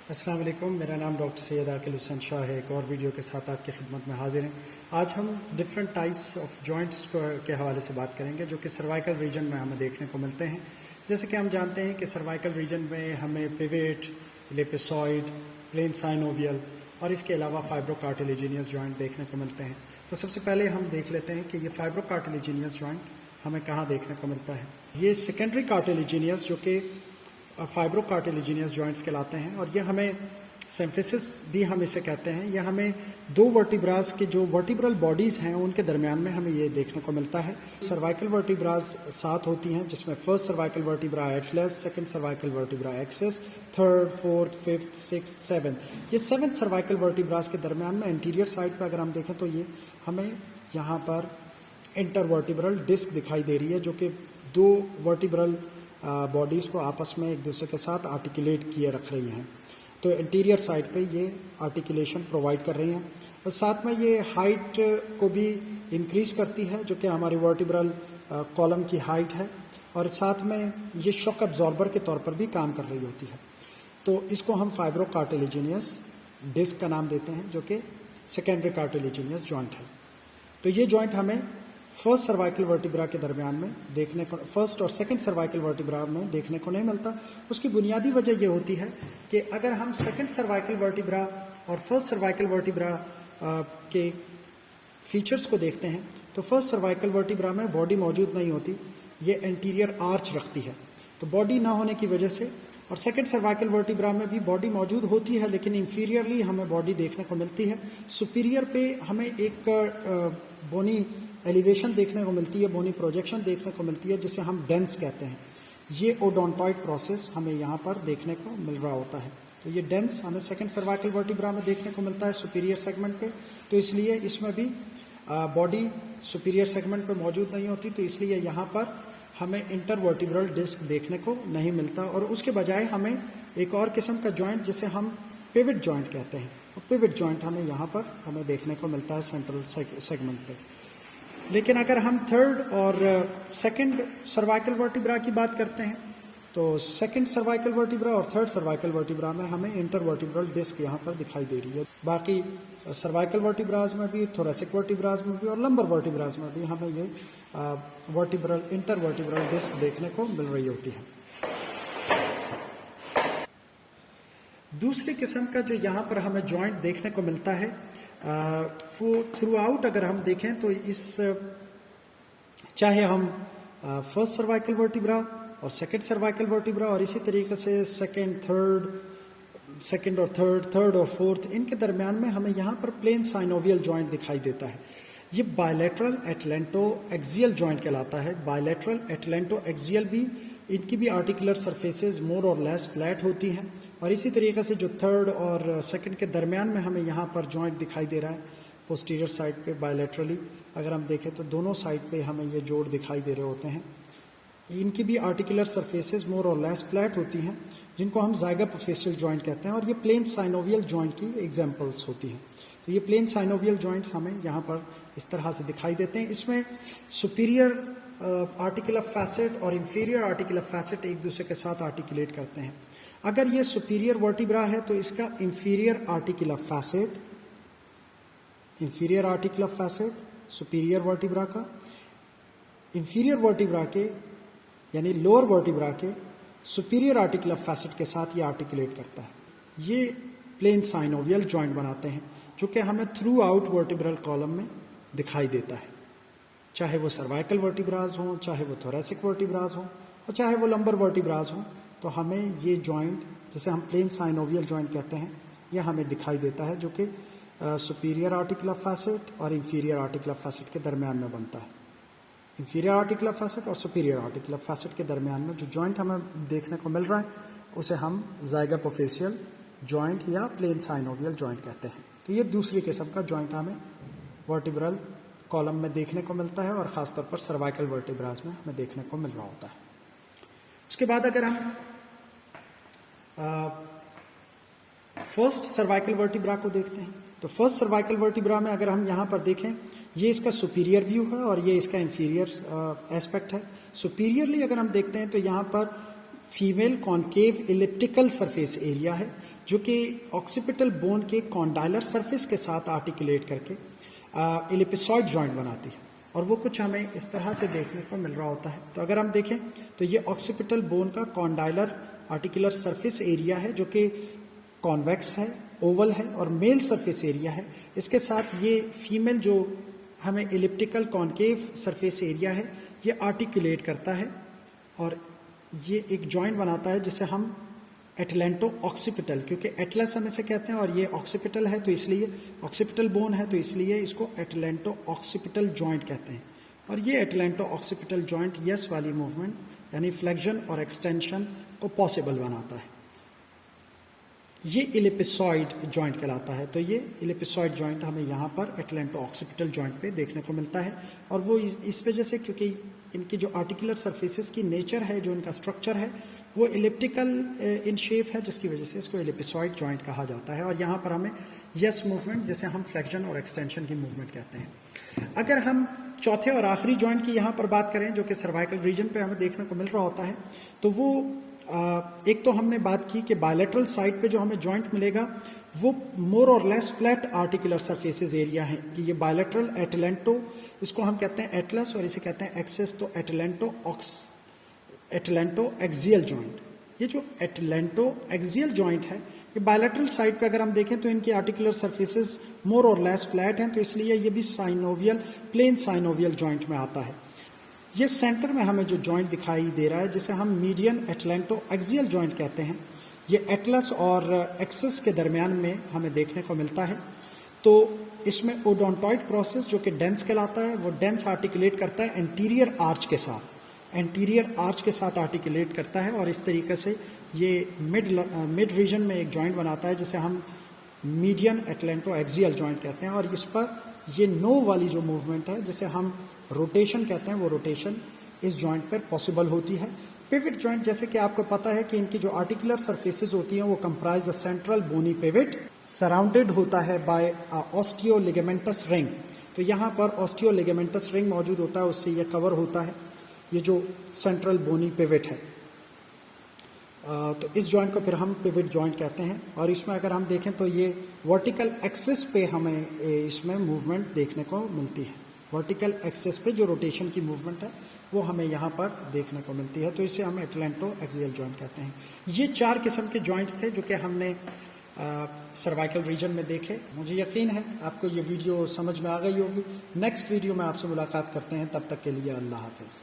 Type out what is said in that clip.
अस्सलाम वालेकुम, मेरा नाम डॉक्टर सैयद आकिल हुसैन शाह है। एक और वीडियो के साथ आपकी खिदमत में हाजिर हैं। आज हम डिफरेंट टाइप्स ऑफ जॉइंट्स के हवाले से बात करेंगे जो कि सर्वाइकल रीजन में हमें देखने को मिलते हैं। जैसे कि हम जानते हैं कि सर्वाइकल रीजन में हमें पिवेट, लेपिसॉइड, प्लेन साइनोवियल और इसके अलावा फाइब्रोकार्टिलेजिनियस जॉइंट देखने को मिलते हैं। तो सबसे पहले हम देख लेते हैं कि ये फाइब्रोकार्टिलेजिनियस जॉइंट हमें कहाँ देखने को मिलता है। ये सेकेंडरी कार्टिलेजिनियस जो कि फाइब्रोकार्टिलेजिनियस जॉइंट्स कहलाते हैं और ये हमें सिम्फिसिस भी हम इसे कहते हैं। यह हमें दो वर्टिब्रास के जो वर्टिब्रल बॉडीज़ हैं उनके दरमियान में हमें ये देखने को मिलता है। सर्वाइकल वर्टिब्रास 7 होती हैं, जिसमें first cervical vertebra Atlas, second cervical vertebra axis, third, fourth, fifth, sixth, seventh. ये 7 सर्वाइकल वर्टिब्रास के दरमियान में एंटीरियर साइड पर अगर हम देखें तो ये हमें यहाँ पर इंटरवर्टिब्रल डिस्क दिखाई दे रही है जो कि दो वर्टिब्रल बॉडीज़ को आपस में एक दूसरे के साथ आर्टिकुलेट किए रख रही हैं। तो इंटीरियर साइड पे ये आर्टिकुलेशन प्रोवाइड कर रही हैं और साथ में ये हाइट को भी इंक्रीज़ करती है जो कि हमारी वर्टिब्रल कॉलम की हाइट है, और साथ में ये शॉक एब्जॉर्बर के तौर पर भी काम कर रही होती है। तो इसको हम फाइब्रोकार्टिलेजिनियस डिस्क का नाम देते हैं जो कि सेकेंडरी कार्टिलेजिनियस जॉइंट है। तो ये जॉइंट हमें फर्स्ट सर्वाइकल वर्टिब्रा के दरमियान में देखने को, फर्स्ट और सेकंड सर्वाइकल वर्टिब्रा में देखने को नहीं मिलता। उसकी बुनियादी वजह ये होती है कि अगर हम सेकंड सर्वाइकल वर्टिब्रा और फर्स्ट सर्वाइकल वर्टिब्रा के फीचर्स को देखते हैं तो फर्स्ट सर्वाइकल वर्टिब्रा में बॉडी मौजूद नहीं होती, ये एंटीरियर आर्च रखती है। तो बॉडी ना होने की वजह से, और सेकंड सर्वाइकल वर्टिब्रा में भी बॉडी मौजूद होती है लेकिन इंफीरियरली हमें बॉडी देखने को मिलती है। सुपीरियर पे हमें एक बोनी एलिवेशन देखने को मिलती है, बोनी प्रोजेक्शन देखने को मिलती है जिसे हम डेंस कहते हैं। ये ओडोंटॉइड प्रोसेस हमें यहाँ पर देखने को मिल रहा होता है। तो ये डेंस हमें सेकंड सर्वाइकल वर्टिब्रा में देखने को मिलता है सुपीरियर सेगमेंट पे। तो इसलिए इसमें भी बॉडी सुपीरियर सेगमेंट पे मौजूद नहीं होती, तो इसलिए यहाँ पर हमें इंटरवर्टिब्रल डिस्क देखने को नहीं मिलता। और उसके बजाय हमें एक और किस्म का जॉइंट जिसे हम पिवट जॉइंट कहते हैं, तो पिवट जॉइंट हमें यहाँ पर हमें देखने को मिलता है सेंट्रल सेगमेंट पे। लेकिन अगर हम थर्ड और सेकंड सर्वाइकल वर्टिब्रा की बात करते हैं तो सेकंड सर्वाइकल वर्टिब्रा और थर्ड सर्वाइकल वर्टिब्रा में हमें इंटरवर्टिब्रल डिस्क यहाँ पर दिखाई दे रही है। बाकी सर्वाइकल वर्टिब्राज में भी, थोरेसिक वर्टिब्राज में भी और लंबर वर्टिब्राज में भी हमें ये वर्टिब्रल इंटरवर्टिब्रल डिस्क देखने को मिल रही होती है। दूसरी किस्म का जो यहाँ पर हमें जॉइंट देखने को मिलता है वो थ्रू आउट अगर हम देखें तो इस चाहे हम फर्स्ट सर्वाइकल वर्टिब्रा और सेकंड सर्वाइकल वर्टिब्रा और इसी तरीके से सेकंड और थर्ड और फोर्थ, इनके दरमियान में हमें यहाँ पर प्लेन साइनोवियल जॉइंट दिखाई देता है। ये बायलैटरल एटलेंटो एक्सियल जॉइंट कहलाता है। बायलैटरल एटलेंटो एक्सियल भी, इनकी भी आर्टिकुलर सरफेसेस मोर और लेस फ्लैट होती हैं। और इसी तरीके से जो थर्ड और सेकंड के दरमियान में हमें यहाँ पर जॉइंट दिखाई दे रहा है पोस्टीरियर साइड पे बायलैटरली अगर हम देखें तो दोनों साइड पे हमें ये जोड़ दिखाई दे रहे होते हैं। इनकी भी आर्टिकुलर सरफेसेस मोर और लेस फ्लैट होती हैं जिनको हम ज़ाइगोपोफेशियल जॉइंट कहते हैं, और ये प्लेन साइनोवियल जॉइंट की एग्जाम्पल्स होती हैं। तो ये प्लेन साइनोवियल जॉइंट्स हमें यहाँ पर इस तरह से दिखाई देते हैं। इसमें सुपीरियर आर्टिकुलर फैसेट और इंफीरियर आर्टिकुलर फैसेट एक दूसरे के साथ आर्टिकुलेट करते हैं। अगर ये सुपीरियर वर्टिब्रा है तो इसका inferior articular facet superior vertebra का, इंफीरियर वर्टिब्रा के यानी लोअर वर्टिब्रा के सुपीरियर आर्टिकुलर फैसेट के साथ ये आर्टिकुलेट करता है। ये प्लेन साइनोवियल जॉइंट बनाते हैं जो कि हमें थ्रू आउट वर्टिब्रल कॉलम में दिखाई देता है, चाहे वो सर्वाइकल वर्टिब्राज हों, चाहे वो थोरेसिक वर्टिब्राज हों और चाहे वो लंबर वर्टिब्राज हों। तो हमें ये जॉइंट जिसे हम प्लेन साइनोवियल जॉइंट कहते हैं यह हमें दिखाई देता है जो कि सुपीरियर आर्टिकुलर फैसेट और इंफीरियर आर्टिकुलर फैसेट के दरमियान में बनता है। इंफीरियर आर्टिकुलर फैसेट और सुपीरियर आर्टिकुलर फैसेट के दरमियान में जो जॉइंट हमें देखने को मिल रहा है उसे हम ज़ाइगोपोफेशियल जॉइंट या प्लेन साइनोवियल जॉइंट कहते हैं। तो ये दूसरी किस्म का जॉइंट हमें वर्टिब्रल कॉलम में देखने को मिलता है और ख़ासतौर पर सर्वाइकल वर्टिब्राज में हमें देखने को मिल रहा होता है। उसके बाद अगर हम फर्स्ट सर्वाइकल वर्टिब्रा को देखते हैं तो फर्स्ट सर्वाइकल वर्टिब्रा में अगर हम यहाँ पर देखें, ये इसका सुपीरियर व्यू है और ये इसका इंफीरियर एस्पेक्ट है। सुपीरियरली अगर हम देखते हैं तो यहाँ पर female concave elliptical surface area है जो कि ऑक्सीपिटल बोन के कॉन्डाइलर सरफेस के साथ आर्टिकुलेट करके इलिपिसॉइड जॉइंट बनाती है, और वो कुछ हमें इस तरह से देखने को मिल रहा होता है। तो अगर हम देखें तो ये ऑक्सीपिटल बोन का कॉन्डाइलर आर्टिकुलर सरफेस एरिया है जो कि कॉन्वेक्स है, ओवल है और मेल सरफेस एरिया है। इसके साथ ये फीमेल जो हमें इलिप्टिकल कॉन्केव सरफेस एरिया है ये आर्टिकुलेट करता है और ये एक जॉइंट बनाता है जिसे हम एटलेंटो ऑक्सीपिटल, क्योंकि एटलस हम इसे कहते हैं और ये ऑक्सीपिटल है तो इसलिए ऑक्सीपिटल बोन है तो इसलिए इसको एटलेंटो ऑक्सीपिटल जॉइंट कहते हैं। और ये एटलेंटो ऑक्सीपिटल जॉइंट यस वाली मूवमेंट यानी फ्लेक्शन और एक्सटेंशन को पॉसिबल बनाता है। ये इलिपिसॉइड जॉइंट कहलाता है। तो ये इलिपिसॉइड जॉइंट हमें यहाँ पर एटलेंटो ऑक्सीपिटल जॉइंट पे देखने को मिलता है, और वो इस वजह से क्योंकि इनकी जो आर्टिकुलर सरफेसेस की नेचर है, जो इनका स्ट्रक्चर है वो इलिप्टिकल इन शेप है, जिसकी वजह से इसको इलिपिसॉइड जॉइंट कहा जाता है। और यहाँ पर हमें यस मूवमेंट जैसे हम फ्लेक्शन और एक्सटेंशन की मूवमेंट कहते हैं। अगर हम चौथे और आखिरी जॉइंट की यहाँ पर बात करें जो कि सर्वाइकल रीजन पे हमें देखने को मिल रहा होता है, तो वो एक तो हमने बात की कि बायलैटरल साइड पे जो हमें जॉइंट मिलेगा वो मोर और less flat articular surfaces area है कि ये बायलैटरल एटलेंटो, इसको हम कहते हैं एटलस और इसे कहते हैं एक्सेस, तो एटलेंटो एक्सियल जॉइंट। ये जो एटलेंटो एक्सियल जॉइंट है ये बायलैटरल साइड पे अगर हम देखें तो इनकी आर्टिकुलर सरफेसेस मोर और लेस फ्लैट हैं, तो इसलिए ये भी साइनोवियल, प्लेन साइनोवियल जॉइंट में आता है। ये सेंटर में हमें जो जॉइंट दिखाई दे रहा है जिसे हम मीडियन एटलेंटो एक्सियल जॉइंट कहते हैं, ये एटलस और एक्सेस के दरमियान में हमें देखने को मिलता है। तो इसमें ओडोंटॉइड प्रोसेस जो कि डेंस कहलाता है, वो डेंस आर्टिकुलेट करता है एंटीरियर आर्च के साथ, एंटीरियर आर्च के साथ आर्टिकुलेट करता है, और इस तरीके से ये मिड रीजन में एक जॉइंट बनाता है जिसे हम मीडियन एटलेंटो एक्सियल जॉइंट कहते हैं। और इस पर ये नो वाली जो मूवमेंट है जिसे हम रोटेशन कहते हैं, वो रोटेशन इस जॉइंट पर पॉसिबल होती है। पिविट जॉइंट, जैसे कि आपको पता है कि इनकी जो आर्टिकुलर सरफेसेस होती हैं वो comprise a central bony pivot surrounded होता है बाय ऑस्टियोलिगामेंटस रिंग। तो यहाँ पर ऑस्टियोलिगामेंटस रिंग मौजूद होता है, उससे ये कवर होता है ये जो सेंट्रल बोनी पिविट है। तो इस जॉइंट को फिर हम पिविट जॉइंट कहते हैं। और इसमें अगर हम देखें तो ये वर्टिकल एक्सिस पे हमें इसमें मूवमेंट देखने को मिलती है। वर्टिकल एक्सिस पे जो रोटेशन की मूवमेंट है वो हमें यहाँ पर देखने को मिलती है, तो इसे हम एटलेंटो एक्सियल जॉइंट कहते हैं। ये 4 किस्म के जॉइंट्स थे जो कि हमने सर्वाइकल रीजन में देखे। मुझे यकीन है आपको ये वीडियो समझ में आ गई होगी। नेक्स्ट वीडियो में आपसे मुलाकात करते हैं, तब तक के लिए अल्लाह हाफिज़।